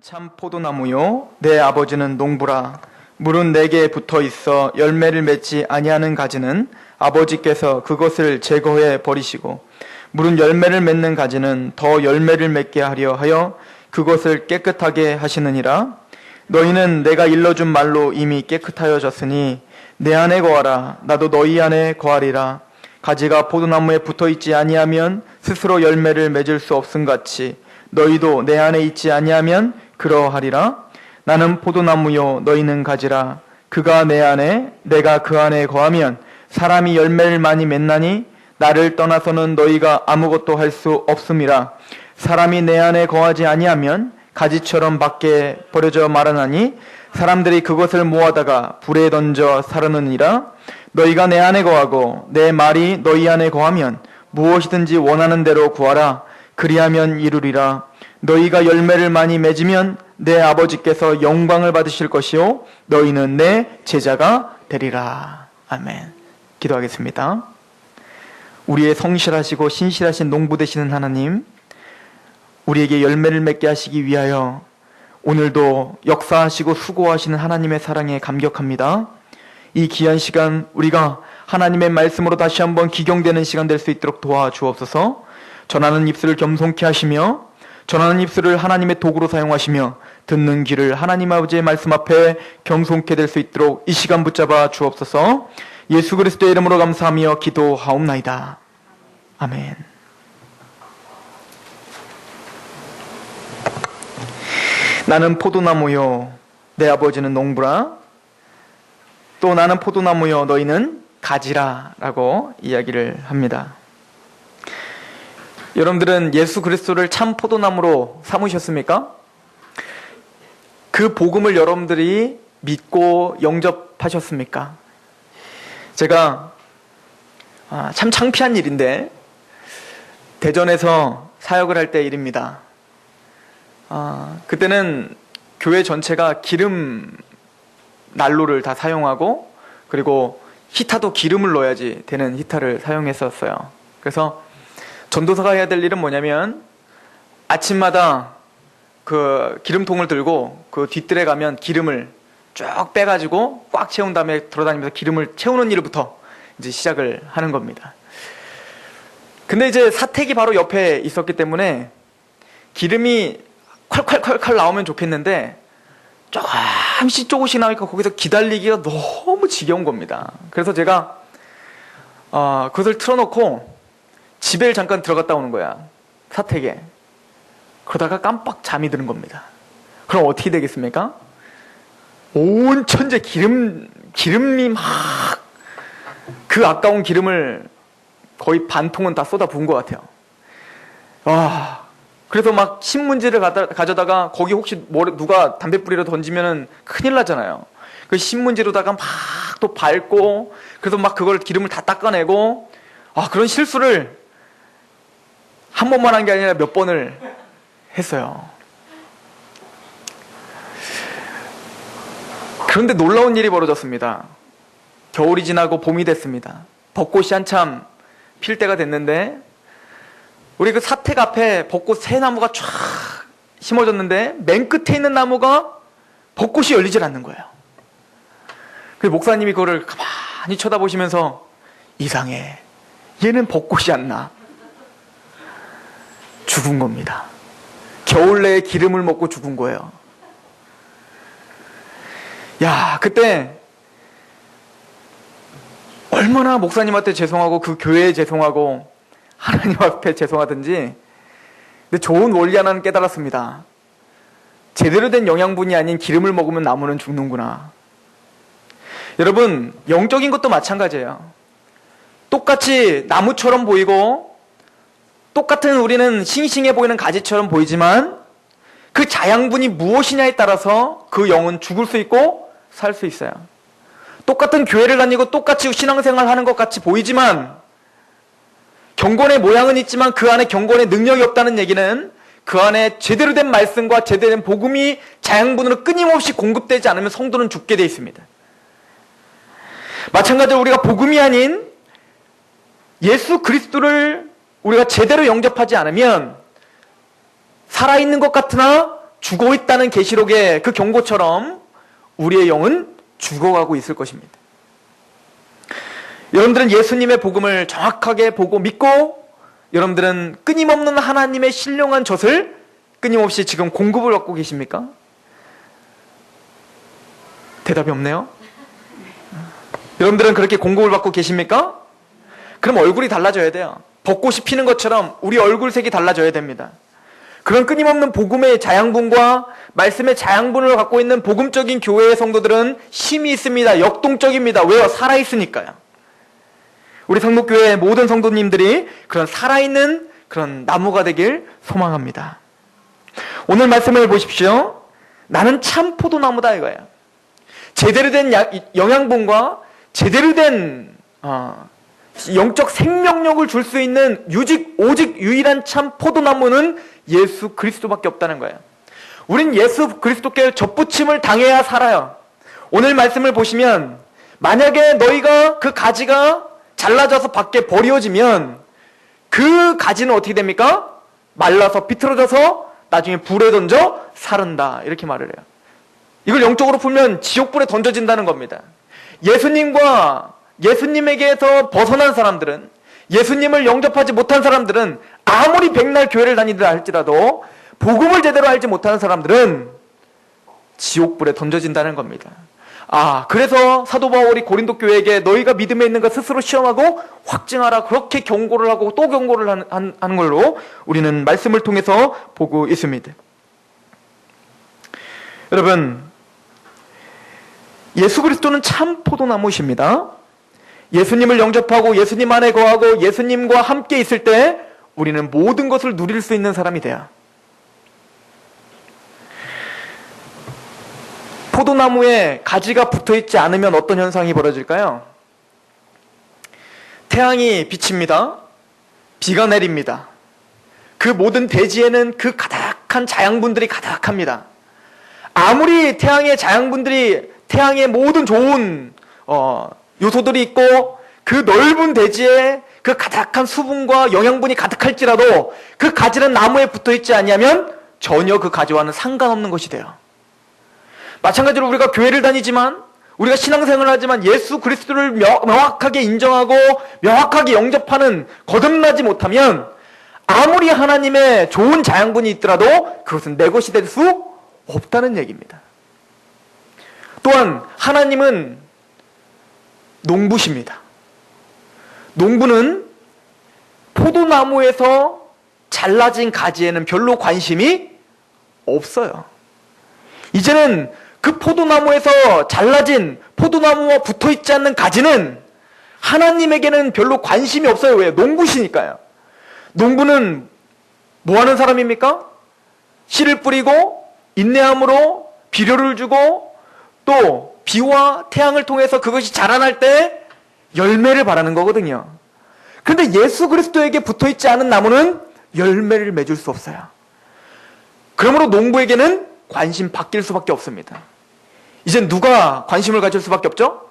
참 포도나무요 내 아버지는 농부라. 물은 내게 붙어 있어 열매를 맺지 아니하는 가지는 아버지께서 그것을 제거해 버리시고, 물은 열매를 맺는 가지는 더 열매를 맺게 하려 하여 그것을 깨끗하게 하시느니라. 너희는 내가 일러준 말로 이미 깨끗하여졌으니 내 안에 거하라. 나도 너희 안에 거하리라. 가지가 포도나무에 붙어 있지 아니하면 스스로 열매를 맺을 수 없음같이 너희도 내 안에 있지 아니하면 그러하리라. 나는 포도나무요 너희는 가지라. 그가 내 안에 내가 그 안에 거하면 사람이 열매를 많이 맺나니 나를 떠나서는 너희가 아무것도 할 수 없음이라. 사람이 내 안에 거하지 아니하면 가지처럼 밖에 버려져 말하나니 사람들이 그것을 모아다가 불에 던져 사르느니라. 너희가 내 안에 거하고 내 말이 너희 안에 거하면 무엇이든지 원하는 대로 구하라. 그리하면 이루리라. 너희가 열매를 많이 맺으면 내 아버지께서 영광을 받으실 것이요 너희는 내 제자가 되리라. 아멘. 기도하겠습니다. 우리의 성실하시고 신실하신 농부 되시는 하나님, 우리에게 열매를 맺게 하시기 위하여 오늘도 역사하시고 수고하시는 하나님의 사랑에 감격합니다. 이 귀한 시간 우리가 하나님의 말씀으로 다시 한번 기경되는 시간 될 수 있도록 도와주옵소서. 전하는 입술을 겸손케 하시며 전하는 입술을 하나님의 도구로 사용하시며 듣는 귀를 하나님 아버지의 말씀 앞에 겸손케 될 수 있도록 이 시간 붙잡아 주옵소서. 예수 그리스도의 이름으로 감사하며 기도하옵나이다. 아멘. 나는 포도나무요 내 아버지는 농부라. 또 나는 포도나무요 너희는 가지라 라고 이야기를 합니다. 여러분들은 예수 그리스도를 참 포도나무로 삼으셨습니까? 그 복음을 여러분들이 믿고 영접하셨습니까? 제가 참 창피한 일인데 대전에서 사역을 할 때 일입니다. 그때는 교회 전체가 기름 난로를 다 사용하고, 그리고 히타도 기름을 넣어야지 되는 히타를 사용했었어요. 그래서 전도사가 해야 될 일은 뭐냐면 아침마다 그 기름통을 들고 그 뒷뜰에 가면 기름을 쭉 빼가지고 꽉 채운 다음에 돌아다니면서 기름을 채우는 일부터 이제 시작을 하는 겁니다. 근데 이제 사택이 바로 옆에 있었기 때문에 기름이 콸콸콸콸 나오면 좋겠는데 조금씩 나오니까 거기서 기다리기가 너무 지겨운 겁니다. 그래서 제가 그것을 틀어놓고 집에 잠깐 들어갔다 오는 거야, 사택에. 그러다가 깜빡 잠이 드는 겁니다. 그럼 어떻게 되겠습니까? 온 천재 기름이 막 그 아까운 기름을 거의 반 통은 다 쏟아 부은 것 같아요. 그래서 막 신문지를 가져다가 거기 혹시 누가 담뱃불이라도 던지면은 큰일 나잖아요. 그 신문지로다가 막 또 밟고, 그래서 막 그걸 기름을 다 닦아내고, 그런 실수를 한 번만 한 게 아니라 몇 번을 했어요. 그런데 놀라운 일이 벌어졌습니다. 겨울이 지나고 봄이 됐습니다. 벚꽃이 한참 필 때가 됐는데, 우리 그 사택 앞에 벚꽃 새 나무가 쫙 심어졌는데 맨 끝에 있는 나무가 벚꽃이 열리질 않는 거예요. 그 목사님이 그거를 가만히 쳐다보시면서 이상해, 얘는 벚꽃이 안 나. 죽은 겁니다. 겨울 내에 기름을 먹고 죽은 거예요. 그때 얼마나 목사님한테 죄송하고 그 교회에 죄송하고 하나님 앞에 죄송하든지, 근데 좋은 원리 하나는 깨달았습니다. 제대로 된 영양분이 아닌 기름을 먹으면 나무는 죽는구나. 여러분, 영적인 것도 마찬가지예요. 똑같이 나무처럼 보이고 똑같은 우리는 싱싱해 보이는 가지처럼 보이지만 그 자양분이 무엇이냐에 따라서 그 영은 죽을 수 있고 살 수 있어요. 똑같은 교회를 다니고 똑같이 신앙생활 하는 것 같이 보이지만 경건의 모양은 있지만 그 안에 경건의 능력이 없다는 얘기는 그 안에 제대로 된 말씀과 제대로 된 복음이 자양분으로 끊임없이 공급되지 않으면 성도는 죽게 돼 있습니다. 마찬가지로 우리가 복음이 아닌 예수 그리스도를 우리가 제대로 영접하지 않으면 살아있는 것 같으나 죽어 있다는 계시록의 그 경고처럼 우리의 영은 죽어가고 있을 것입니다. 여러분들은 예수님의 복음을 정확하게 보고 믿고 여러분들은 끊임없는 하나님의 신령한 젖을 끊임없이 지금 공급을 받고 계십니까? 대답이 없네요. 여러분들은 그렇게 공급을 받고 계십니까? 그럼 얼굴이 달라져야 돼요. 벚꽃이 피는 것처럼 우리 얼굴색이 달라져야 됩니다. 그런 끊임없는 복음의 자양분과 말씀의 자양분을 갖고 있는 복음적인 교회의 성도들은 힘이 있습니다. 역동적입니다. 왜요? 살아있으니까요. 우리 성목교회의 모든 성도님들이 그런 살아있는 그런 나무가 되길 소망합니다. 오늘 말씀을 보십시오. 나는 참 포도나무다 이거예요. 제대로 된 영양분과 제대로 된 영적 생명력을 줄 수 있는 오직 유일한 참 포도나무는 예수 그리스도밖에 없다는 거예요. 우린 예수 그리스도께 접붙임을 당해야 살아요. 오늘 말씀을 보시면 만약에 너희가 그 가지가 잘라져서 밖에 버려지면 그 가지는 어떻게 됩니까? 말라서 비틀어져서 나중에 불에 던져 사른다 이렇게 말을 해요. 이걸 영적으로 풀면 지옥불에 던져진다는 겁니다. 예수님에게서 벗어난 사람들은, 예수님을 영접하지 못한 사람들은 아무리 백날 교회를 다니더라 할지라도 복음을 제대로 알지 못하는 사람들은 지옥불에 던져진다는 겁니다. 그래서 사도 바울이 고린도 교회에게 너희가 믿음에 있는가 스스로 시험하고 확증하라 그렇게 경고를 하고 또 경고를 하는 걸로 우리는 말씀을 통해서 보고 있습니다. 여러분, 예수 그리스도는 참 포도나무이십니다. 예수님을 영접하고 예수님 안에 거하고 예수님과 함께 있을 때 우리는 모든 것을 누릴 수 있는 사람이 돼요. 포도나무에 가지가 붙어있지 않으면 어떤 현상이 벌어질까요? 태양이 비칩니다. 비가 내립니다. 그 모든 대지에는 그 가득한 자양분들이 가득합니다. 아무리 태양의 모든 좋은 요소들이 있고 그 넓은 대지에 그 가득한 수분과 영양분이 가득할지라도 그 가지는 나무에 붙어있지 않으면 전혀 그 가지와는 상관없는 것이 돼요. 마찬가지로 우리가 교회를 다니지만 우리가 신앙생활을 하지만 예수 그리스도를 명확하게 인정하고 명확하게 영접하는 거듭나지 못하면 아무리 하나님의 좋은 자양분이 있더라도 그것은 내 것이 될 수 없다는 얘기입니다. 또한 하나님은 농부십니다. 농부는 포도나무에서 잘라진 가지에는 별로 관심이 없어요. 이제는 그 포도나무에서 잘라진 포도나무와 붙어있지 않는 가지는 하나님에게는 별로 관심이 없어요. 왜? 농부시니까요. 농부는 뭐 하는 사람입니까? 씨를 뿌리고 인내함으로 비료를 주고 또 비와 태양을 통해서 그것이 자라날 때 열매를 바라는 거거든요. 그런데 예수 그리스도에게 붙어있지 않은 나무는 열매를 맺을 수 없어요. 그러므로 농부에게는 관심 바뀔 수밖에 없습니다. 이젠 누가 관심을 가질 수밖에 없죠?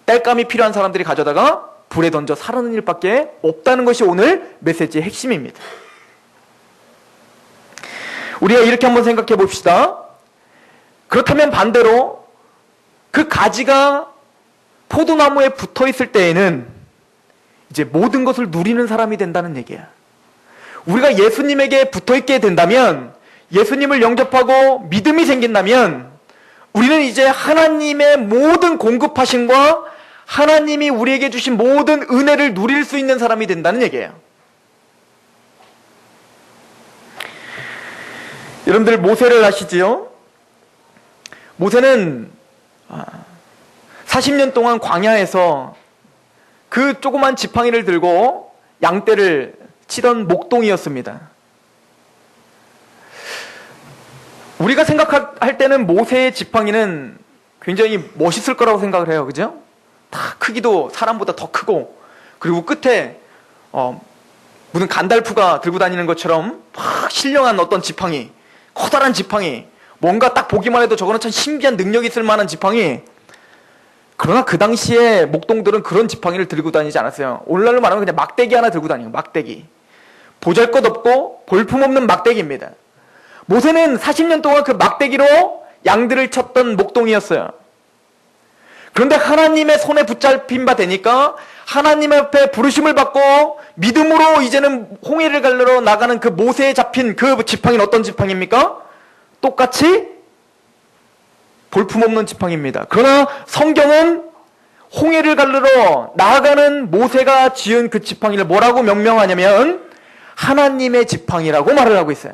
땔감이 필요한 사람들이 가져다가 불에 던져 사르는 일밖에 없다는 것이 오늘 메시지의 핵심입니다. 우리가 이렇게 한번 생각해 봅시다. 그렇다면 반대로 그 가지가 포도나무에 붙어 있을 때에는 이제 모든 것을 누리는 사람이 된다는 얘기야. 우리가 예수님에게 붙어 있게 된다면, 예수님을 영접하고 믿음이 생긴다면 우리는 이제 하나님의 모든 공급하심과 하나님이 우리에게 주신 모든 은혜를 누릴 수 있는 사람이 된다는 얘기예요. 여러분들 모세를 아시지요? 모세는 40년 동안 광야에서 그 조그만 지팡이를 들고 양떼를 치던 목동이었습니다. 우리가 생각할 때는 모세의 지팡이는 굉장히 멋있을 거라고 생각을 해요. 그죠? 다 크기도 사람보다 더 크고, 그리고 끝에 무슨 간달프가 들고 다니는 것처럼 막 신령한 어떤 지팡이, 커다란 지팡이, 뭔가 딱 보기만 해도 저거는 참 신비한 능력이 있을 만한 지팡이. 그러나 그 당시에 목동들은 그런 지팡이를 들고 다니지 않았어요. 오늘날로 말하면 그냥 막대기 하나 들고 다니고, 막대기. 보잘것없고 볼품없는 막대기입니다. 모세는 40년 동안 그 막대기로 양들을 쳤던 목동이었어요. 그런데 하나님의 손에 붙잡힌 바 되니까 하나님 앞에 부르심을 받고 믿음으로 이제는 홍해를 갈르러 나가는 그 모세에 잡힌 그 지팡이는 어떤 지팡이입니까? 똑같이 볼품없는 지팡이입니다. 그러나 성경은 홍해를 갈르러 나아가는 모세가 지은 그 지팡이를 뭐라고 명명하냐면 하나님의 지팡이라고 말을 하고 있어요.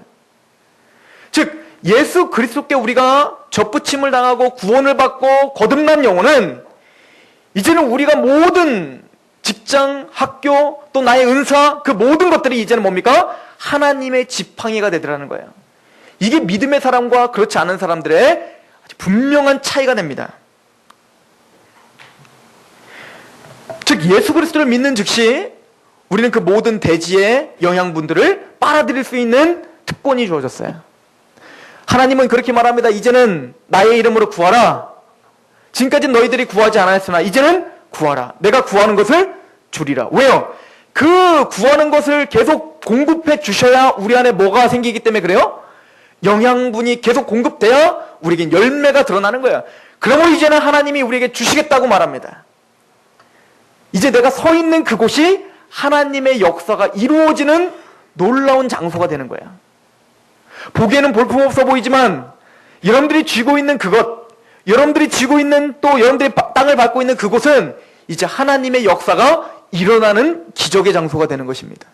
즉 예수 그리스도께 우리가 접붙임을 당하고 구원을 받고 거듭난 영혼은 이제는 우리가 모든 직장, 학교, 또 나의 은사, 그 모든 것들이 이제는 뭡니까? 하나님의 지팡이가 되더라는 거예요. 이게 믿음의 사람과 그렇지 않은 사람들의 분명한 차이가 됩니다. 즉 예수 그리스도를 믿는 즉시 우리는 그 모든 대지의 영양분들을 빨아들일 수 있는 특권이 주어졌어요. 하나님은 그렇게 말합니다. 이제는 나의 이름으로 구하라. 지금까지 너희들이 구하지 않았으나 이제는 구하라. 내가 구하는 것을 주리라. 왜요? 그 구하는 것을 계속 공급해 주셔야 우리 안에 뭐가 생기기 때문에 그래요? 영양분이 계속 공급돼야 우리에게 열매가 드러나는 거예요. 그러므로 이제는 하나님이 우리에게 주시겠다고 말합니다. 이제 내가 서 있는 그곳이 하나님의 역사가 이루어지는 놀라운 장소가 되는 거예요. 보기에는 볼품없어 보이지만 여러분들이 쥐고 있는 그것, 여러분들이 쥐고 있는 또 여러분들이 땅을 밟고 있는 그곳은 이제 하나님의 역사가 일어나는 기적의 장소가 되는 것입니다.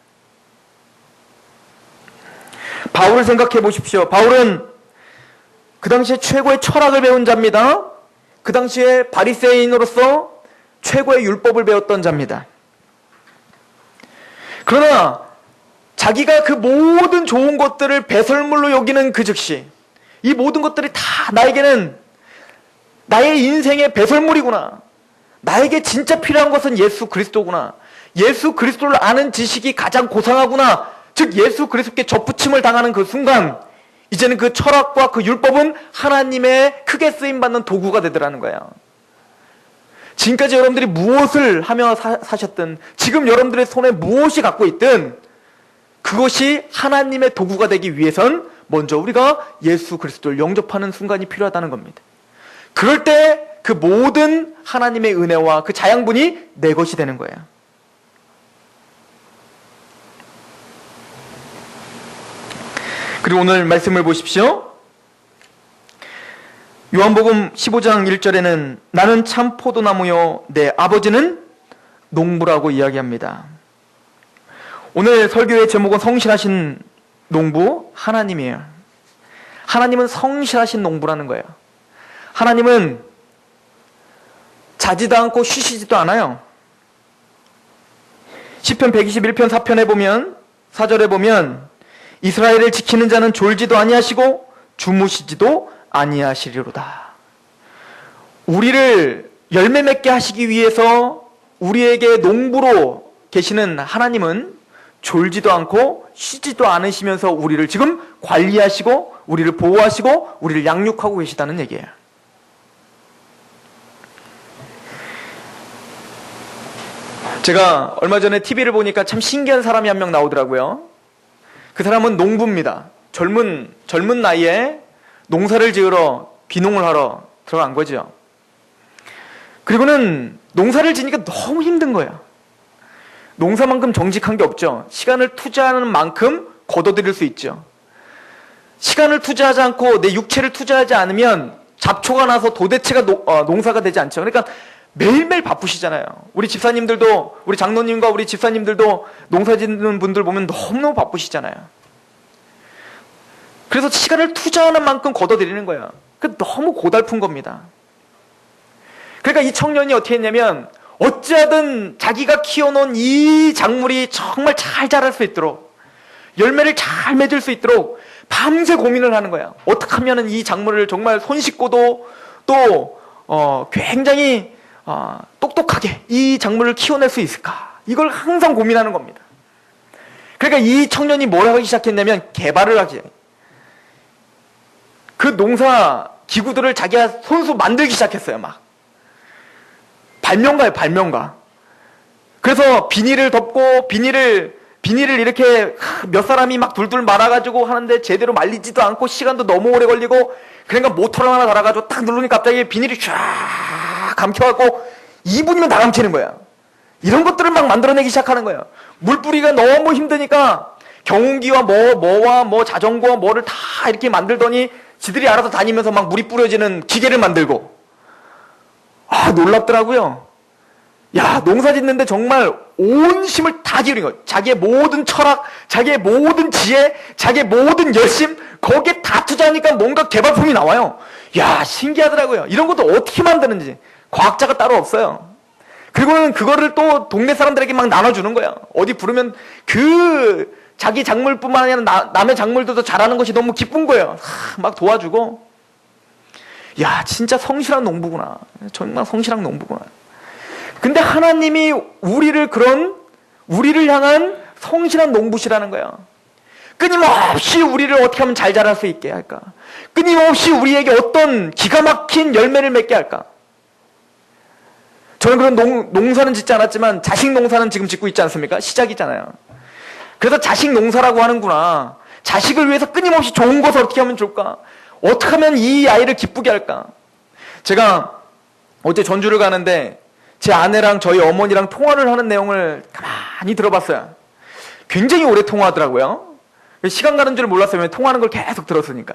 바울을 생각해 보십시오. 바울은 그 당시에 최고의 철학을 배운 자입니다. 그 당시에 바리새인으로서 최고의 율법을 배웠던 자입니다. 그러나 자기가 그 모든 좋은 것들을 배설물로 여기는 그 즉시 이 모든 것들이 다 나에게는 나의 인생의 배설물이구나. 나에게 진짜 필요한 것은 예수 그리스도구나. 예수 그리스도를 아는 지식이 가장 고상하구나. 즉 예수 그리스도께 접붙임을 당하는 그 순간 이제는 그 철학과 그 율법은 하나님의 크게 쓰임받는 도구가 되더라는 거예요. 지금까지 여러분들이 무엇을 하며 사셨든 지금 여러분들의 손에 무엇이 갖고 있든 그것이 하나님의 도구가 되기 위해선 먼저 우리가 예수 그리스도를 영접하는 순간이 필요하다는 겁니다. 그럴 때 그 모든 하나님의 은혜와 그 자양분이 내 것이 되는 거예요. 그리고 오늘 말씀을 보십시오. 요한복음 15장 1절에는 나는 참 포도나무요 내 아버지는 농부라고 이야기합니다. 오늘 설교의 제목은 성실하신 농부 하나님이에요. 하나님은 성실하신 농부라는 거예요. 하나님은 자지도 않고 쉬시지도 않아요. 시편 121편 4편에 보면 4절에 보면 이스라엘을 지키는 자는 졸지도 아니하시고 주무시지도 아니하시리로다. 우리를 열매 맺게 하시기 위해서 우리에게 농부로 계시는 하나님은 졸지도 않고 쉬지도 않으시면서 우리를 지금 관리하시고 우리를 보호하시고 우리를 양육하고 계시다는 얘기예요. 제가 얼마 전에 TV를 보니까 참 신기한 사람이 한 명 나오더라고요. 그 사람은 농부입니다. 젊은 나이에 농사를 지으러 귀농을 하러 들어간 거죠. 그리고는 농사를 지니까 너무 힘든 거예요. 농사만큼 정직한 게 없죠. 시간을 투자하는 만큼 거둬들일 수 있죠. 시간을 투자하지 않고 내 육체를 투자하지 않으면 잡초가 나서 도대체가 농사가 되지 않죠. 그러니까 매일매일 바쁘시잖아요. 우리 집사님들도, 우리 장로님과 우리 집사님들도 농사 짓는 분들 보면 너무너무 바쁘시잖아요. 그래서 시간을 투자하는 만큼 거둬들이는 거예요. 그 너무 고달픈 겁니다. 그러니까 이 청년이 어떻게 했냐면 어찌하든 자기가 키워놓은 이 작물이 정말 잘 자랄 수 있도록 열매를 잘 맺을 수 있도록 밤새 고민을 하는 거야. 어떻게 하면 이 작물을 정말 손쉽고도 또 굉장히 똑똑하게 이 작물을 키워낼 수 있을까? 이걸 항상 고민하는 겁니다. 그러니까 이 청년이 뭘 하기 시작했냐면 개발을 하기. 그 농사 기구들을 자기가 손수 만들기 시작했어요. 막 발명가예요, 발명가. 그래서 비닐을 덮고 비닐을 비닐을 이렇게 몇 사람이 막 둘둘 말아가지고 하는데 제대로 말리지도 않고 시간도 너무 오래 걸리고, 그러니까 모터를 하나 달아가지고 딱 누르니까 갑자기 비닐이 쫙 감켜갖고 2분이면 다 감치는 거야. 이런 것들을 막 만들어내기 시작하는 거예요. 물뿌리가 너무 힘드니까 경운기와 뭐 자전거와 뭐를 다 이렇게 만들더니 지들이 알아서 다니면서 막 물이 뿌려지는 기계를 만들고. 놀랍더라고요. 야, 농사 짓는데 정말 온 힘을 다 기울인 거예요. 자기의 모든 철학, 자기의 모든 지혜, 자기의 모든 열심, 거기에 다 투자하니까 뭔가 개발품이 나와요. 야, 신기하더라고요. 이런 것도 어떻게 만드는지. 과학자가 따로 없어요. 그리고는 그거를 또 동네 사람들에게 막 나눠주는 거야. 어디 부르면 자기 작물뿐만 아니라 남의 작물들도 잘하는 것이 너무 기쁜 거예요. 막 도와주고. 야, 진짜 성실한 농부구나. 정말 성실한 농부구나. 근데 하나님이 우리를 향한 성실한 농부시라는 거야. 끊임없이 우리를 어떻게 하면 잘 자랄 수 있게 할까? 끊임없이 우리에게 어떤 기가 막힌 열매를 맺게 할까? 저는 그런 농사는 짓지 않았지만 자식 농사는 지금 짓고 있지 않습니까? 시작이잖아요. 그래서 자식 농사라고 하는구나. 자식을 위해서 끊임없이 좋은 것을 어떻게 하면 좋을까? 어떻게 하면 이 아이를 기쁘게 할까? 제가 어제 전주를 가는데 제 아내랑 저희 어머니랑 통화를 하는 내용을 가만히 들어봤어요. 굉장히 오래 통화하더라고요. 시간 가는 줄 몰랐어요. 왜냐면 통화하는 걸 계속 들었으니까.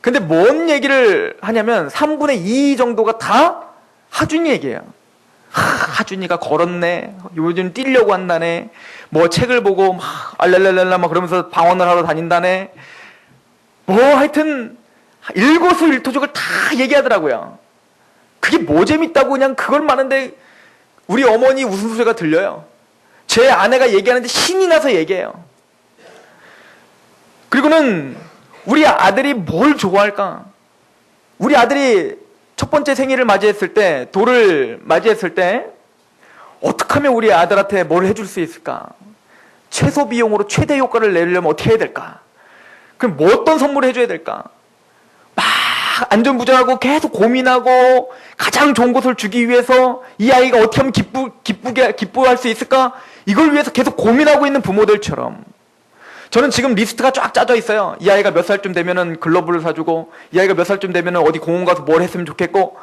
근데 뭔 얘기를 하냐면 3분의 2 정도가 다 하준이 얘기예요. 하준이가 걸었네. 요즘 뛰려고 한다네. 뭐 책을 보고 막 알랄랄랄라 막 그러면서 방언을 하러 다닌다네. 뭐 하여튼 일거수일투족을 다 얘기하더라고요. 그게 뭐 재밌다고 그냥 그걸 많은데 우리 어머니 웃음소리가 들려요. 제 아내가 얘기하는데 신이 나서 얘기해요. 그리고는 우리 아들이 뭘 좋아할까? 우리 아들이 첫 번째 생일을 맞이했을 때, 돌을 맞이했을 때 어떻게 하면 우리 아들한테 뭘 해줄 수 있을까? 최소 비용으로 최대 효과를 내려면 어떻게 해야 될까? 그럼 뭐 어떤 선물을 해줘야 될까? 막 안전부전하고 계속 고민하고 가장 좋은 것을 주기 위해서 이 아이가 어떻게 하면 기뻐할 수 있을까? 이걸 위해서 계속 고민하고 있는 부모들처럼 저는 지금 리스트가 쫙 짜져 있어요. 이 아이가 몇 살쯤 되면은 글러브를 사주고, 이 아이가 몇 살쯤 되면은 어디 공원 가서 뭘 했으면 좋겠고,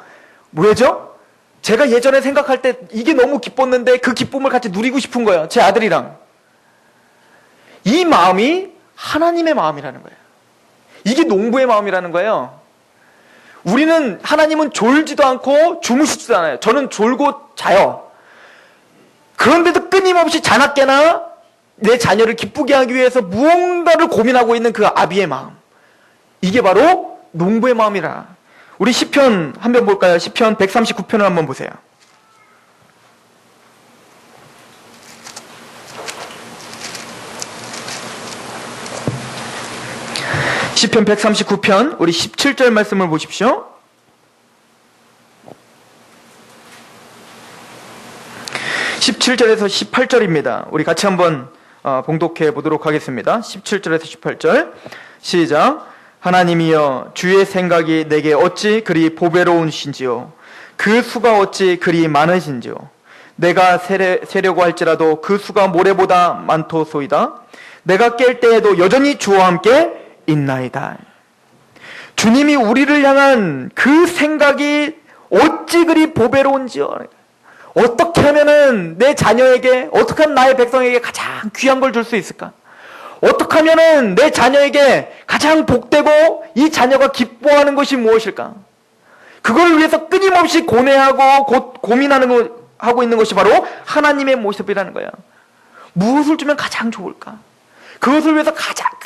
뭐죠? 제가 예전에 생각할 때 이게 너무 기뻤는데 그 기쁨을 같이 누리고 싶은 거예요. 제 아들이랑. 이 마음이 하나님의 마음이라는 거예요. 이게 농부의 마음이라는 거예요. 하나님은 졸지도 않고 주무시지도 않아요. 저는 졸고 자요. 그런데도 끊임없이 자나깨나 내 자녀를 기쁘게 하기 위해서 무언가를 고민하고 있는 그 아비의 마음. 이게 바로 농부의 마음이라. 우리 시편 한번 볼까요? 시편 139편을 한번 보세요. 시편 139편 우리 17절 말씀을 보십시오. 17절에서 18절입니다. 우리 같이 한번 봉독해 보도록 하겠습니다. 17절에서 18절 시작. 하나님이여 주의 생각이 내게 어찌 그리 보배로우신지요 그 수가 어찌 그리 많으신지요 내가 세려고 할지라도 그 수가 모래보다 많도소이다. 내가 깰 때에도 여전히 주와 함께 있나이다. 주님이 우리를 향한 그 생각이 어찌 그리 보배로운지요. 어떻게 하면은 내 자녀에게, 어떻게 하면 나의 백성에게 가장 귀한 걸 줄 수 있을까? 어떻게 하면은 내 자녀에게 가장 복되고 이 자녀가 기뻐하는 것이 무엇일까? 그걸 위해서 끊임없이 고뇌하고 고민하고 있는 것이 바로 하나님의 모습이라는 거야. 무엇을 주면 가장 좋을까? 그것을 위해서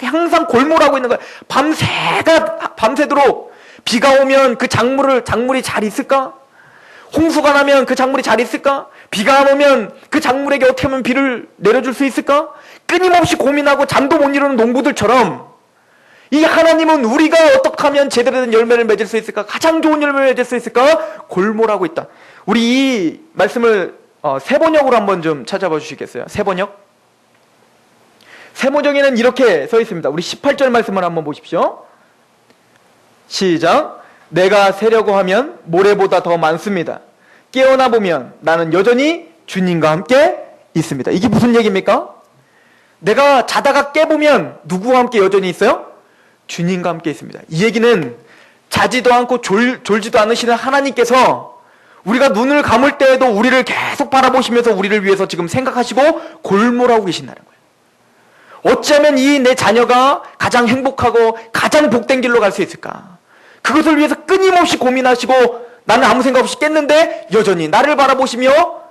항상 골몰하고 있는 거야. 밤새도록 비가 오면 그 작물이 잘 있을까? 홍수가 나면 그 작물이 잘 있을까? 비가 안 오면 그 작물에게 어떻게 하면 비를 내려줄 수 있을까? 끊임없이 고민하고 잠도 못 이루는 농부들처럼 이 하나님은 우리가 어떻게 하면 제대로 된 열매를 맺을 수 있을까? 가장 좋은 열매를 맺을 수 있을까? 골몰하고 있다. 우리 이 말씀을 세번역으로 한번 좀 찾아봐 주시겠어요? 세번역? 세번역에는 이렇게 써 있습니다. 우리 18절 말씀을 한번 보십시오. 시작. 내가 세려고 하면 모래보다 더 많습니다. 깨어나 보면 나는 여전히 주님과 함께 있습니다. 이게 무슨 얘기입니까? 내가 자다가 깨보면 누구와 함께 여전히 있어요? 주님과 함께 있습니다. 이 얘기는 자지도 않고 졸지도 않으시는 하나님께서 우리가 눈을 감을 때에도 우리를 계속 바라보시면서 우리를 위해서 지금 생각하시고 골몰하고 계신다는 거예요. 어찌하면 이 내 자녀가 가장 행복하고 가장 복된 길로 갈 수 있을까? 그것을 위해서 끊임없이 고민하시고 나는 아무 생각 없이 깼는데 여전히 나를 바라보시며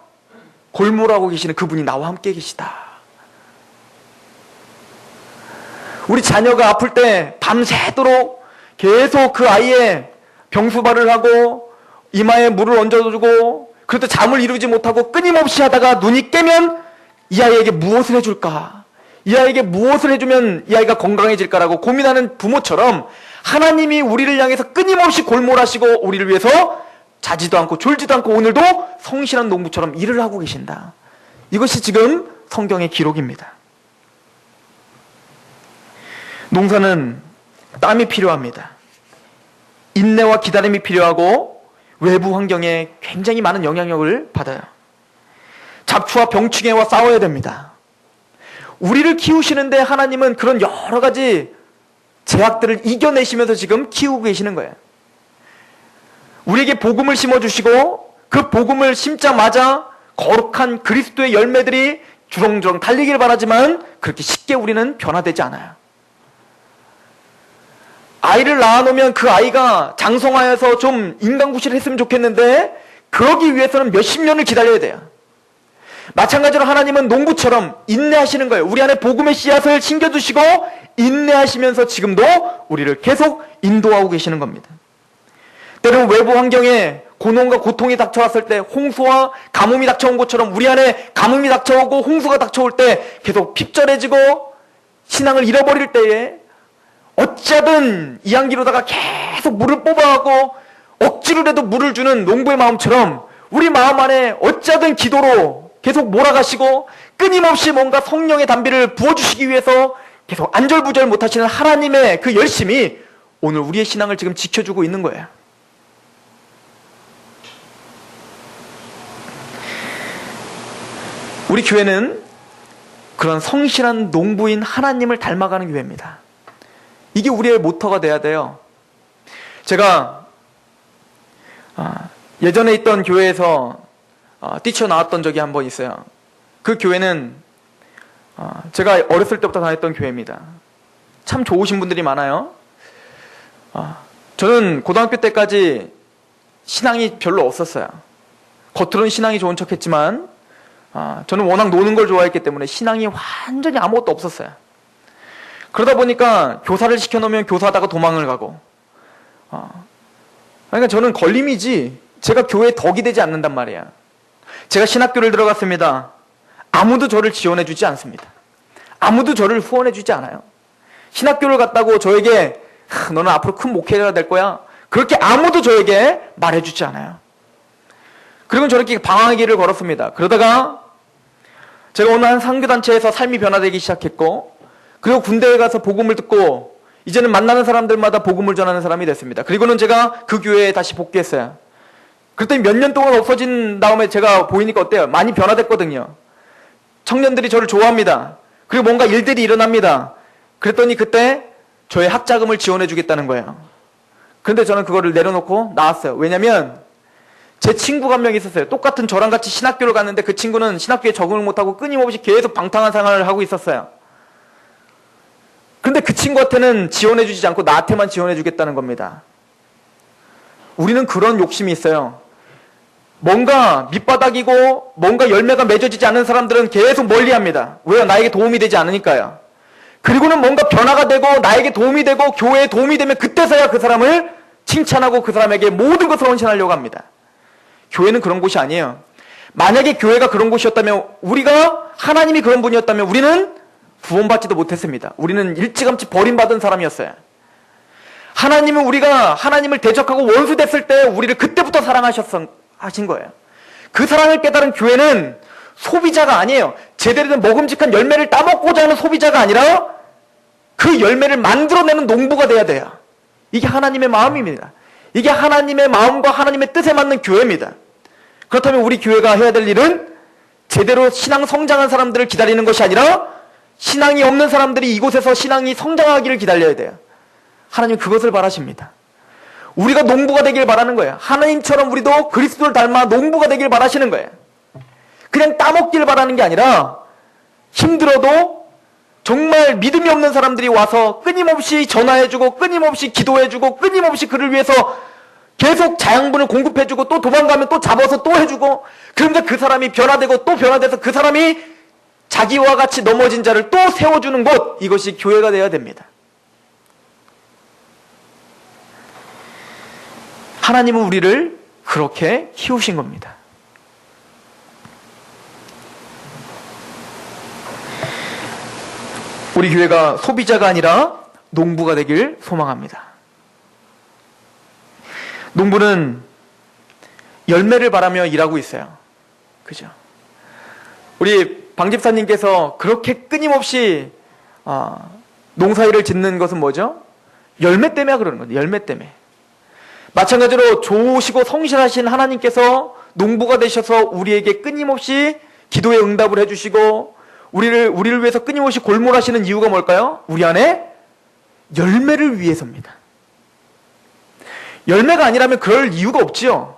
골몰하고 계시는 그분이 나와 함께 계시다. 우리 자녀가 아플 때 밤새도록 계속 그 아이의 병수발을 하고 이마에 물을 얹어주고 그래도 잠을 이루지 못하고 끊임없이 하다가 눈이 깨면 이 아이에게 무엇을 해줄까? 이 아이에게 무엇을 해주면 이 아이가 건강해질까라고 고민하는 부모처럼 하나님이 우리를 향해서 끊임없이 골몰하시고 우리를 위해서 자지도 않고 졸지도 않고 오늘도 성실한 농부처럼 일을 하고 계신다. 이것이 지금 성경의 기록입니다. 농사는 땀이 필요합니다. 인내와 기다림이 필요하고 외부 환경에 굉장히 많은 영향력을 받아요. 잡초와 병충해와 싸워야 됩니다. 우리를 키우시는데 하나님은 그런 여러 가지 제약들을 이겨내시면서 지금 키우고 계시는 거예요. 우리에게 복음을 심어주시고 그 복음을 심자마자 거룩한 그리스도의 열매들이 주렁주렁 달리길 바라지만 그렇게 쉽게 우리는 변화되지 않아요. 아이를 낳아놓으면 그 아이가 장성하여서 좀 인간구실을 했으면 좋겠는데 그러기 위해서는 몇십 년을 기다려야 돼요. 마찬가지로 하나님은 농부처럼 인내하시는 거예요. 우리 안에 복음의 씨앗을 심겨주시고 인내하시면서 지금도 우리를 계속 인도하고 계시는 겁니다. 때로는 외부 환경에 고난과 고통이 닥쳐왔을 때 홍수와 가뭄이 닥쳐온 것처럼 우리 안에 가뭄이 닥쳐오고 홍수가 닥쳐올 때 계속 핍절해지고 신앙을 잃어버릴 때에 어쩌든 이양기로다가 계속 물을 뽑아가고 억지로라도 물을 주는 농부의 마음처럼 우리 마음 안에 어쩌든 기도로 계속 몰아가시고 끊임없이 뭔가 성령의 담비를 부어주시기 위해서 계속 안절부절 못하시는 하나님의 그 열심이 오늘 우리의 신앙을 지금 지켜주고 있는 거예요. 우리 교회는 그런 성실한 농부인 하나님을 닮아가는 교회입니다. 이게 우리의 모토가 돼야 돼요. 제가 예전에 있던 교회에서 뛰쳐나왔던 적이 한 번 있어요. 그 교회는 제가 어렸을 때부터 다녔던 교회입니다. 참 좋으신 분들이 많아요. 저는 고등학교 때까지 신앙이 별로 없었어요. 겉으로는 신앙이 좋은 척 했지만 저는 워낙 노는 걸 좋아했기 때문에 신앙이 완전히 아무것도 없었어요. 그러다 보니까 교사를 시켜놓으면 교사하다가 도망을 가고 그러니까 저는 걸림이지 제가 교회에 덕이 되지 않는단 말이야. 제가 신학교를 들어갔습니다. 아무도 저를 지원해주지 않습니다. 아무도 저를 후원해주지 않아요. 신학교를 갔다고 저에게 너는 앞으로 큰 목회자가 될 거야 그렇게 아무도 저에게 말해주지 않아요. 그리고 저렇게 방황의 길을 걸었습니다. 그러다가 제가 어느 한 선교단체에서 삶이 변화되기 시작했고 그리고 군대에 가서 복음을 듣고 이제는 만나는 사람들마다 복음을 전하는 사람이 됐습니다. 그리고는 제가 그 교회에 다시 복귀했어요. 그랬더니 몇 년 동안 없어진 다음에 제가 보이니까 어때요? 많이 변화됐거든요. 청년들이 저를 좋아합니다. 그리고 뭔가 일들이 일어납니다. 그랬더니 그때 저의 학자금을 지원해 주겠다는 거예요. 그런데 저는 그거를 내려놓고 나왔어요. 왜냐면 제 친구가 한 명 있었어요. 똑같은 저랑 같이 신학교를 갔는데 그 친구는 신학교에 적응을 못하고 끊임없이 계속 방탕한 생활을 하고 있었어요. 그런데 그 친구한테는 지원해주지 않고 나한테만 지원해주겠다는 겁니다. 우리는 그런 욕심이 있어요. 뭔가 밑바닥이고 뭔가 열매가 맺어지지 않는 사람들은 계속 멀리합니다. 왜요? 나에게 도움이 되지 않으니까요. 그리고는 뭔가 변화가 되고 나에게 도움이 되고 교회에 도움이 되면 그때서야 그 사람을 칭찬하고 그 사람에게 모든 것을 헌신하려고 합니다. 교회는 그런 곳이 아니에요. 만약에 교회가 그런 곳이었다면 우리가 하나님이 그런 분이었다면 우리는 구원받지도 못했습니다. 우리는 일찌감치 버림받은 사람이었어요. 하나님은 우리가 하나님을 대적하고 원수됐을 때 우리를 그때부터 사랑하신 거예요. 그 사랑을 깨달은 교회는 소비자가 아니에요. 제대로 된 먹음직한 열매를 따먹고자 하는 소비자가 아니라 그 열매를 만들어내는 농부가 돼야 돼요. 이게 하나님의 마음입니다. 이게 하나님의 마음과 하나님의 뜻에 맞는 교회입니다. 그렇다면 우리 교회가 해야 될 일은 제대로 신앙 성장한 사람들을 기다리는 것이 아니라 신앙이 없는 사람들이 이곳에서 신앙이 성장하기를 기다려야 돼요. 하나님 그것을 바라십니다. 우리가 농부가 되길 바라는 거예요. 하나님처럼 우리도 그리스도를 닮아 농부가 되길 바라시는 거예요. 그냥 따먹기를 바라는 게 아니라 힘들어도 정말 믿음이 없는 사람들이 와서 끊임없이 전화해주고 끊임없이 기도해주고 끊임없이 그를 위해서 계속 자양분을 공급해주고 또 도망가면 또 잡아서 또 해주고 그러면서 그 사람이 변화되고 또 변화돼서 그 사람이 자기와 같이 넘어진 자를 또 세워주는 곳, 이것이 교회가 되어야 됩니다. 하나님은 우리를 그렇게 키우신 겁니다. 우리 교회가 소비자가 아니라 농부가 되길 소망합니다. 농부는 열매를 바라며 일하고 있어요. 그죠? 우리 방집사님께서 그렇게 끊임없이 농사일을 짓는 것은 뭐죠? 열매 때문에 그러는 거죠. 열매 때문에. 마찬가지로 좋으시고 성실하신 하나님께서 농부가 되셔서 우리에게 끊임없이 기도에 응답을 해주시고 우리를 위해서 끊임없이 골몰하시는 이유가 뭘까요? 우리 안에 열매를 위해서입니다. 열매가 아니라면 그럴 이유가 없지요.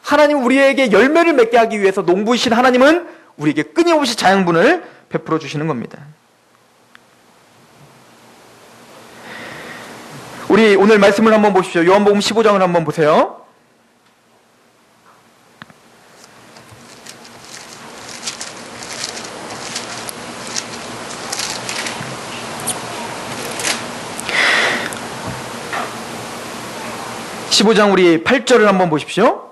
하나님 우리에게 열매를 맺게 하기 위해서 농부이신 하나님은 우리에게 끊임없이 자양분을 베풀어 주시는 겁니다. 우리 오늘 말씀을 한번 보십시오. 요한복음 15장을 한번 보세요. (15장) 우리 8절을 한번 보십시오.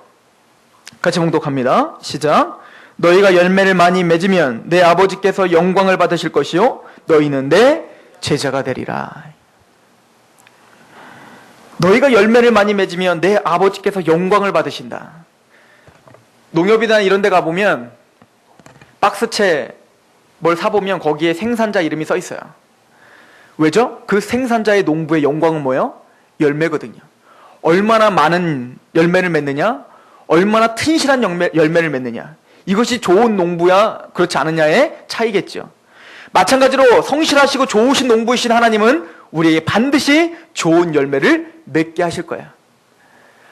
같이 봉독합니다. 시작. 너희가 열매를 많이 맺으면 내 아버지께서 영광을 받으실 것이요 너희는 내 제자가 되리라. 너희가 열매를 많이 맺으면 내 아버지께서 영광을 받으신다. 농협이나 이런 데 가보면 박스채 뭘 사보면 거기에 생산자 이름이 써 있어요. 왜죠? 그 생산자의 농부의 영광은 뭐예요? 열매거든요. 얼마나 많은 열매를 맺느냐, 얼마나 튼실한 열매를 맺느냐, 이것이 좋은 농부야 그렇지 않느냐의 차이겠죠. 마찬가지로 성실하시고 좋으신 농부이신 하나님은 우리에게 반드시 좋은 열매를 맺게 하실 거예요.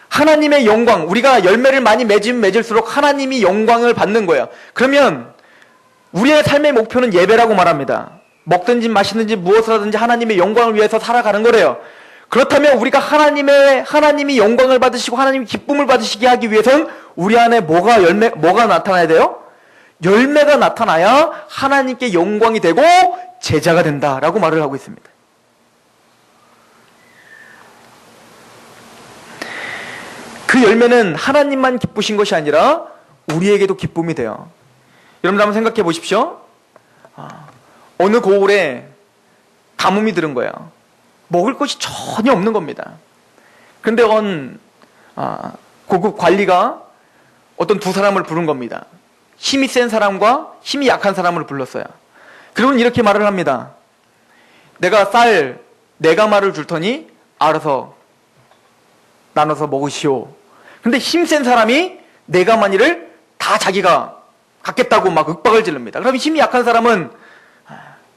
하나님의 영광, 우리가 열매를 많이 맺으면 맺을수록 하나님이 영광을 받는 거예요. 그러면 우리의 삶의 목표는 예배라고 말합니다. 먹든지 마시든지 무엇을 하든지 하나님의 영광을 위해서 살아가는 거래요. 그렇다면 우리가 하나님이 영광을 받으시고 하나님이 기쁨을 받으시게 하기 위해서는 우리 안에 뭐가 나타나야 돼요? 열매가 나타나야 하나님께 영광이 되고 제자가 된다라고 말을 하고 있습니다. 그 열매는 하나님만 기쁘신 것이 아니라 우리에게도 기쁨이 돼요. 여러분들 한번 생각해 보십시오. 어느 고을에 가뭄이 들은 거예요. 먹을 것이 전혀 없는 겁니다. 그런데 고급 관리가 어떤 두 사람을 부른 겁니다. 힘이 센 사람과 힘이 약한 사람을 불렀어요. 그리고는 이렇게 말을 합니다. 내가 쌀 4가마를 줄 테니 알아서 나눠서 먹으시오. 근데 힘센 사람이 4가마니를 다 자기가 갖겠다고 막 윽박을 지릅니다. 그럼 힘이 약한 사람은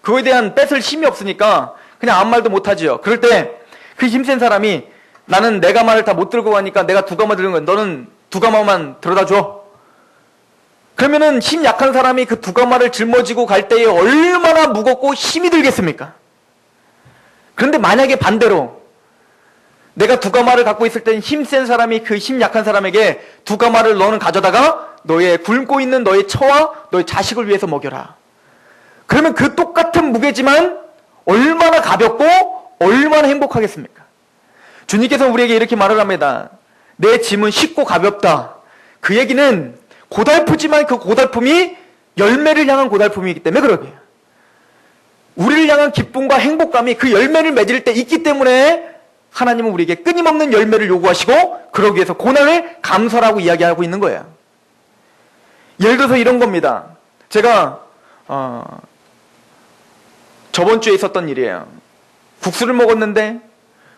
그거에 대한 뺏을 힘이 없으니까 그냥 아무 말도 못하지요. 그럴 때 그 힘센 사람이 나는 4가마를 다 못 들고 가니까 내가 2가마 들는 거야. 너는 2가마만 들어다 줘. 그러면은 힘 약한 사람이 그 2가마를 짊어지고 갈 때에 얼마나 무겁고 힘이 들겠습니까? 그런데 만약에 반대로 내가 2가마를 갖고 있을 때는 힘센 사람이 그 힘 약한 사람에게 2가마를 너는 가져다가 너의 굶고 있는 너의 처와 너의 자식을 위해서 먹여라. 그러면 그 똑같은 무게지만 얼마나 가볍고 얼마나 행복하겠습니까? 주님께서 우리에게 이렇게 말을 합니다. 내 짐은 쉽고 가볍다. 그 얘기는 고달프지만 그 고달픔이 열매를 향한 고달픔이기 때문에 그러게요. 우리를 향한 기쁨과 행복감이 그 열매를 맺을 때 있기 때문에 하나님은 우리에게 끊임없는 열매를 요구하시고 그러기 위해서 고난을 감수하라고 이야기하고 있는 거예요. 예를 들어서 이런 겁니다. 제가 저번 주에 있었던 일이에요. 국수를 먹었는데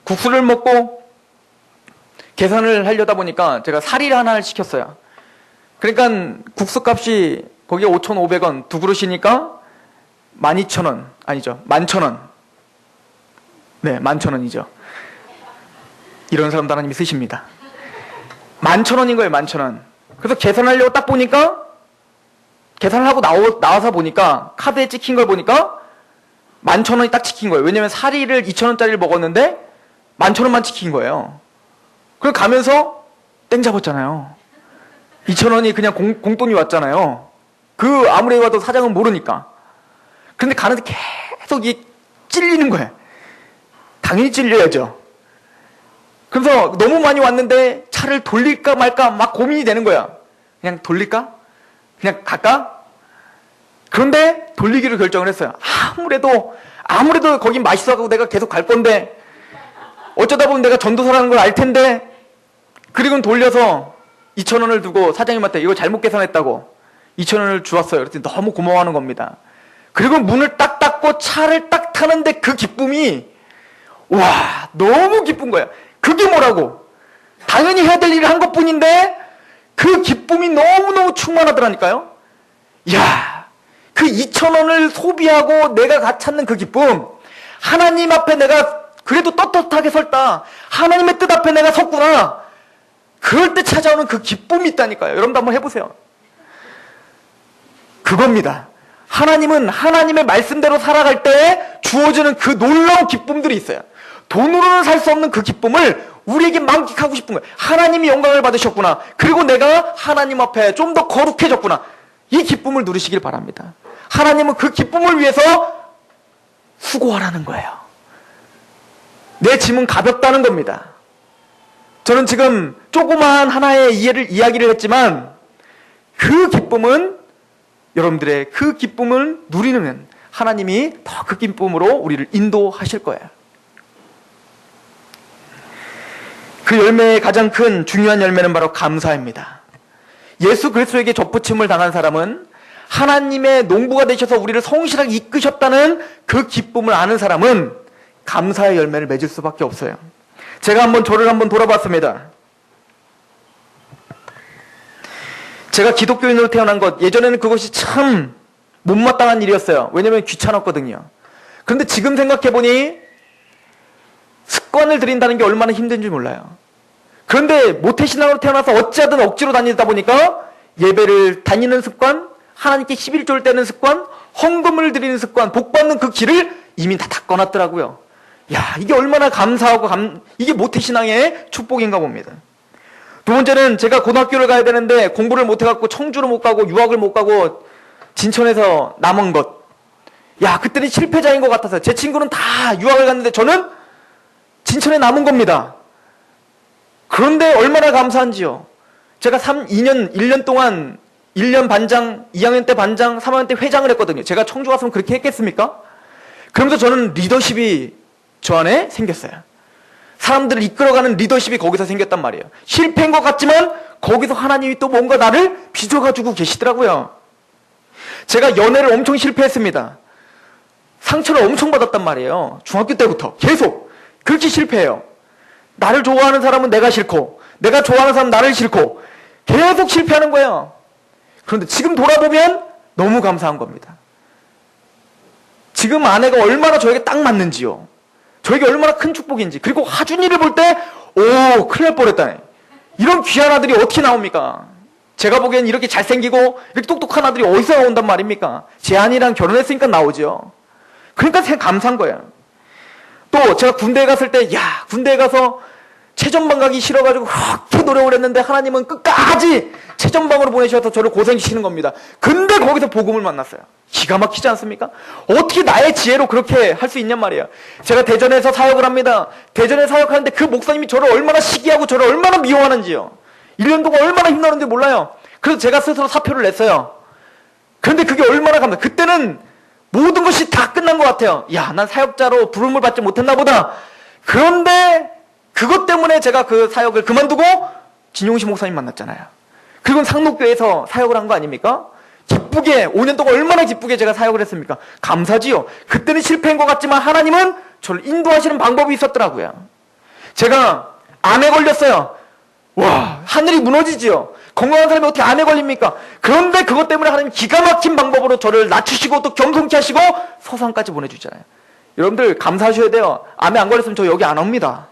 국수를 먹고 계산을 하려다 보니까 제가 사리를 하나를 시켰어요. 그러니까 국수값이 거기에 5,500원 2그릇이니까 12,000원. 아니죠. 11,000원. 네, 11,000원이죠. 이런 사람도 하나님이 쓰십니다. 11,000원인 거예요, 11,000원. 그래서 계산하려고 딱 보니까, 계산을 하고 나와서 보니까, 카드에 찍힌 걸 보니까, 11,000원이 딱 찍힌 거예요. 왜냐면 사리를 2,000원짜리를 먹었는데, 11,000원만 찍힌 거예요. 그걸 가면서 땡 잡았잖아요. 2,000원이 그냥 공돈이 왔잖아요. 아무리 봐도 사장은 모르니까. 그런데 가는데 계속 찔리는 거예요. 당연히 찔려야죠. 그래서 너무 많이 왔는데 차를 돌릴까 말까 막 고민이 되는 거야. 그냥 돌릴까? 그냥 갈까? 그런데 돌리기로 결정을 했어요. 아무래도 거긴 맛있어가지고 내가 계속 갈 건데, 어쩌다 보면 내가 전도사라는 걸 알 텐데, 그리고 돌려서 2,000원을 두고 사장님한테 이거 잘못 계산했다고 2,000원을 주었어요. 그랬더니 너무 고마워하는 겁니다. 그리고 문을 딱 닫고 차를 딱 타는데 그 기쁨이, 와, 너무 기쁜 거야. 그게 뭐라고? 당연히 해야 될 일을 한 것뿐인데 그 기쁨이 너무너무 충만하더라니까요. 이야, 그 2,000원을 소비하고 내가 찾는 그 기쁨, 하나님 앞에 내가 그래도 떳떳하게 섰다, 하나님의 뜻 앞에 내가 섰구나, 그럴 때 찾아오는 그 기쁨이 있다니까요. 여러분도 한번 해보세요. 그겁니다. 하나님은 하나님의 말씀대로 살아갈 때 주어지는 그 놀라운 기쁨들이 있어요. 돈으로는 살 수 없는 그 기쁨을 우리에게 만끽하고 싶은 거예요. 하나님이 영광을 받으셨구나, 그리고 내가 하나님 앞에 좀 더 거룩해졌구나, 이 기쁨을 누리시길 바랍니다. 하나님은 그 기쁨을 위해서 수고하라는 거예요. 내 짐은 가볍다는 겁니다. 저는 지금 조그마한 하나의 이야기를 했지만, 그 기쁨은, 여러분들의 그 기쁨을 누리는 하나님이 더 그 기쁨으로 우리를 인도하실 거예요. 그 열매의 가장 큰 중요한 열매는 바로 감사입니다. 예수 그리스도에게 접붙임을 당한 사람은, 하나님의 농부가 되셔서 우리를 성실하게 이끄셨다는 그 기쁨을 아는 사람은 감사의 열매를 맺을 수밖에 없어요. 제가 저를 한번 돌아봤습니다. 제가 기독교인으로 태어난 것, 예전에는 그것이 참 못마땅한 일이었어요. 왜냐면 귀찮았거든요. 그런데 지금 생각해보니 습관을 들인다는 게 얼마나 힘든지 몰라요. 그런데 모태신앙으로 태어나서 어찌하든 억지로 다니다 보니까 예배를 다니는 습관, 하나님께 11조를 떼는 습관, 헌금을 드리는 습관, 복받는 그 길을 이미 다 닦아놨더라고요. 야, 이게 얼마나 감사하고 이게 모태신앙의 축복인가 봅니다. 두 번째는, 제가 고등학교를 가야 되는데 공부를 못해갖고 청주를 못 가고 유학을 못 가고 진천에서 남은 것. 야, 그때는 실패자인 것 같아서, 제 친구는 다 유학을 갔는데 저는 진천에 남은 겁니다. 그런데 얼마나 감사한지요. 제가 1년 동안 1년 반장, 2학년 때 반장, 3학년 때 회장을 했거든요. 제가 청주 갔으면 그렇게 했겠습니까? 그러면서 저는 리더십이 저 안에 생겼어요. 사람들을 이끌어가는 리더십이 거기서 생겼단 말이에요. 실패인 것 같지만 거기서 하나님이 또 뭔가 나를 빚어가지고 계시더라고요. 제가 연애를 엄청 실패했습니다. 상처를 엄청 받았단 말이에요. 중학교 때부터 계속 그렇게 실패해요. 나를 좋아하는 사람은 내가 싫고, 내가 좋아하는 사람은 나를 싫고, 계속 실패하는 거예요. 그런데 지금 돌아보면 너무 감사한 겁니다. 지금 아내가 얼마나 저에게 딱 맞는지요. 저에게 얼마나 큰 축복인지. 그리고 하준이를 볼 때, 오, 큰일 날 뻔했다네. 이런 귀한 아들이 어떻게 나옵니까? 제가 보기엔 이렇게 잘생기고 이렇게 똑똑한 아들이 어디서 나온단 말입니까? 재한이랑 결혼했으니까 나오죠. 그러니까 감사한 거예요. 또 제가 군대에 갔을 때, 군대에 가서 최전방 가기 싫어가지고 그렇게 노력을 했는데 하나님은 끝까지 최전방으로 보내셔서 저를 고생시키는 겁니다. 근데 거기서 복음을 만났어요. 기가 막히지 않습니까? 어떻게 나의 지혜로 그렇게 할 수 있냔 말이에요. 제가 대전에서 사역을 합니다. 대전에 사역하는데 그 목사님이 저를 얼마나 시기하고 저를 얼마나 미워하는지요. 1년 동안 얼마나 힘나는지 몰라요. 그래서 제가 스스로 사표를 냈어요. 그런데 그게 얼마나 감사. 그때는 모든 것이 다 끝난 것 같아요. 난 사역자로 부름을 받지 못했나 보다. 그런데 그것 때문에 제가 그 사역을 그만두고 진용식 목사님 만났잖아요. 그리고 상록교회에서 사역을 한 거 아닙니까? 기쁘게, 5년 동안 얼마나 기쁘게 제가 사역을 했습니까? 감사지요. 그때는 실패인 것 같지만 하나님은 저를 인도하시는 방법이 있었더라고요. 제가 암에 걸렸어요. 와, 하늘이 무너지지요. 건강한 사람이 어떻게 암에 걸립니까? 그런데 그것 때문에 하나님 기가 막힌 방법으로 저를 낮추시고 또 겸손케 하시고 서산까지 보내주잖아요. 여러분들 감사하셔야 돼요. 암에 안 걸렸으면 저 여기 안 옵니다.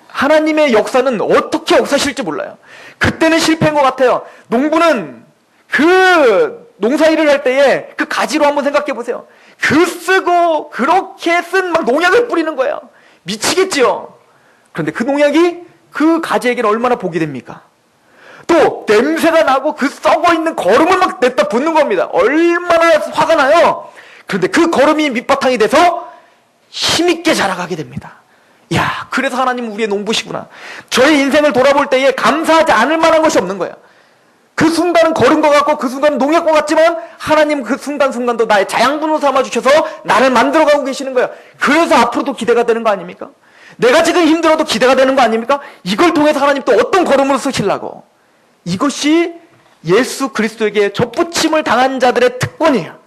하나님의 역사는 어떻게 역사실지 몰라요. 그때는 실패인 것 같아요. 농부는 그 농사일을 할 때에 그 가지로 한번 생각해 보세요. 그 쓰고 그렇게 쓴 막 농약을 뿌리는 거예요. 미치겠지요. 그런데 그 농약이 그 가지에게는 얼마나 복이 됩니까? 또 냄새가 나고 그 썩어 있는 거름을 막 냈다 붓는 겁니다. 얼마나 화가 나요. 그런데 그 거름이 밑바탕이 돼서 힘있게 자라가게 됩니다. 야, 그래서 하나님은 우리의 농부시구나. 저의 인생을 돌아볼 때에 감사하지 않을 만한 것이 없는 거예요. 그 순간은 걸은 것 같고 그 순간은 농약 것 같지만 하나님 그 순간순간도 나의 자양분으로 삼아주셔서 나를 만들어가고 계시는 거예요. 그래서 앞으로도 기대가 되는 거 아닙니까? 내가 지금 힘들어도 기대가 되는 거 아닙니까? 이걸 통해서 하나님 또 어떤 걸음으로 쓰시려고. 이것이 예수 그리스도에게 접붙임을 당한 자들의 특권이에요.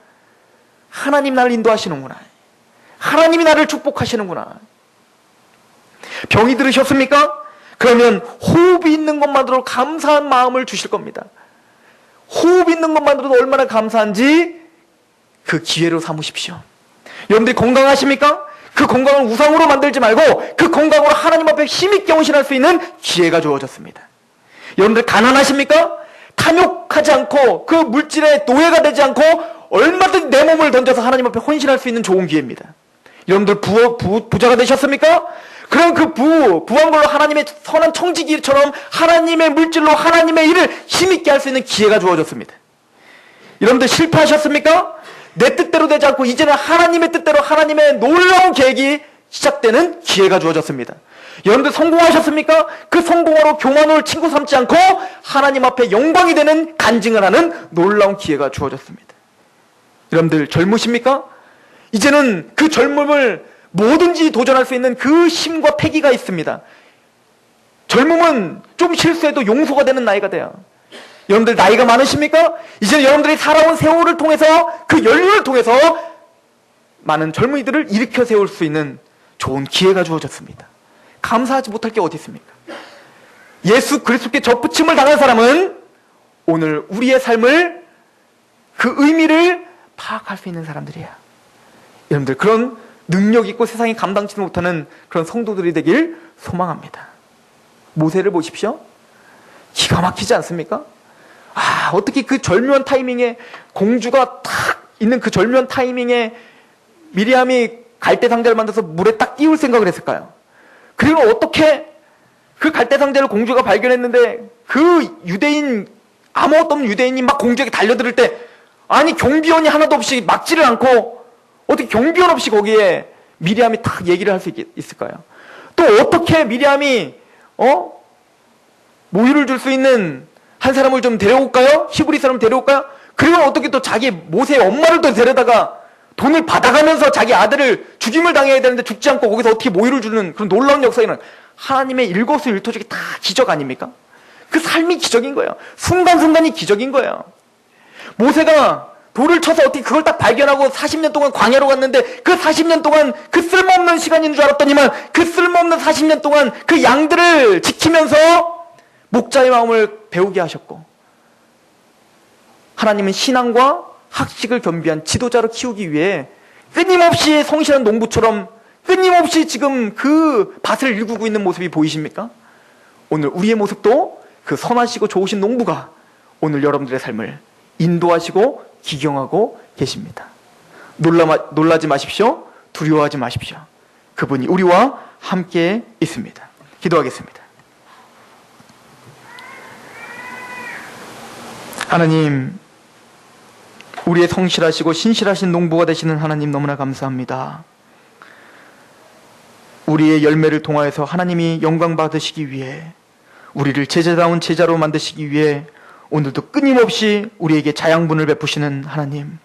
하나님 나를 인도하시는구나. 하나님이 나를 축복하시는구나. 병이 들으셨습니까? 그러면 호흡이 있는 것만으로도 감사한 마음을 주실 겁니다. 호흡 있는 것만으로도 얼마나 감사한지 그 기회로 삼으십시오. 여러분들이 건강하십니까? 그 건강을 우상으로 만들지 말고 그 건강으로 하나님 앞에 힘있게 헌신할 수 있는 기회가 주어졌습니다. 여러분들 가난하십니까? 탐욕하지 않고 그 물질의 노예가 되지 않고 얼마든지 내 몸을 던져서 하나님 앞에 헌신할 수 있는 좋은 기회입니다. 여러분들 부자가 되셨습니까? 그럼 그 부한 걸로 하나님의 선한 청지기처럼 하나님의 물질로 하나님의 일을 힘있게 할 수 있는 기회가 주어졌습니다. 여러분들 실패하셨습니까? 내 뜻대로 되지 않고 이제는 하나님의 뜻대로 하나님의 놀라운 계획이 시작되는 기회가 주어졌습니다. 여러분들 성공하셨습니까? 그 성공으로 교만을 친구 삼지 않고 하나님 앞에 영광이 되는 간증을 하는 놀라운 기회가 주어졌습니다. 여러분들 젊으십니까? 이제는 그 젊음을 뭐든지 도전할 수 있는 그 힘과 패기가 있습니다. 젊음은 좀 실수해도 용서가 되는 나이가 돼요. 여러분들 나이가 많으십니까? 이제는 여러분들이 살아온 세월을 통해서 그 연륜을 통해서 많은 젊은이들을 일으켜 세울 수 있는 좋은 기회가 주어졌습니다. 감사하지 못할 게 어디 있습니까? 예수 그리스도께 접붙임을 당한 사람은 오늘 우리의 삶을 그 의미를 파악할 수 있는 사람들이야. 여러분들 그런 능력 있고 세상이 감당치 못하는 그런 성도들이 되길 소망합니다. 모세를 보십시오. 기가 막히지 않습니까? 아, 어떻게 그 절묘한 타이밍에 공주가 탁 있는 그 절묘한 타이밍에 미리암이 갈대 상자를 만들어서 물에 딱 띄울 생각을 했을까요? 그리고 어떻게 그 갈대 상자를 공주가 발견했는데 그 유대인, 아무것도 없는 유대인이 막 공주에게 달려들 때 아니 경비원이 하나도 없이 막지를 않고 어떻게 경비원 없이 거기에 미리암이 딱 얘기를 할 수 있을까요? 또 어떻게 미리암이 모유를 줄 수 있는 한 사람을 좀 데려올까요? 히브리 사람 데려올까요? 그리고 어떻게 또 자기 모세의 엄마를 또 데려다가 돈을 받아가면서 자기 아들을 죽임을 당해야 되는데 죽지 않고 거기서 어떻게 모유를 주는 그런 놀라운 역사에는 하나님의 일거수일투족이 다 기적 아닙니까? 그 삶이 기적인 거예요. 순간순간이 기적인 거예요. 모세가 돌을 쳐서 어떻게 그걸 딱 발견하고 40년 동안 광야로 갔는데 그 40년 동안 그 쓸모없는 시간인 줄 알았더니만 그 쓸모없는 40년 동안 그 양들을 지키면서 목자의 마음을 배우게 하셨고 하나님은 신앙과 학식을 겸비한 지도자로 키우기 위해 끊임없이 성실한 농부처럼 끊임없이 지금 그 밭을 일구고 있는 모습이 보이십니까? 오늘 우리의 모습도 그 선하시고 좋으신 농부가 오늘 여러분들의 삶을 인도하시고 기경하고 계십니다. 놀라지 마십시오. 두려워하지 마십시오. 그분이 우리와 함께 있습니다. 기도하겠습니다. 하나님, 우리의 성실하시고 신실하신 농부가 되시는 하나님 너무나 감사합니다. 우리의 열매를 통하여서 하나님이 영광 받으시기 위해 우리를 제자다운 제자로 만드시기 위해 오늘도 끊임없이 우리에게 자양분을 베푸시는 하나님,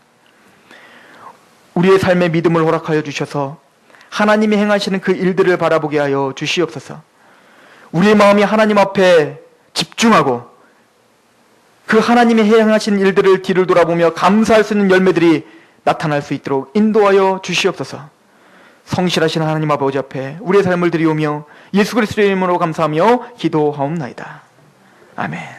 우리의 삶에 믿음을 허락하여 주셔서 하나님이 행하시는 그 일들을 바라보게 하여 주시옵소서. 우리의 마음이 하나님 앞에 집중하고 그 하나님이 행하신 일들을 뒤를 돌아보며 감사할 수 있는 열매들이 나타날 수 있도록 인도하여 주시옵소서. 성실하신 하나님 아버지 앞에 우리의 삶을 드리오며 예수 그리스도의 이름으로 감사하며 기도하옵나이다. 아멘.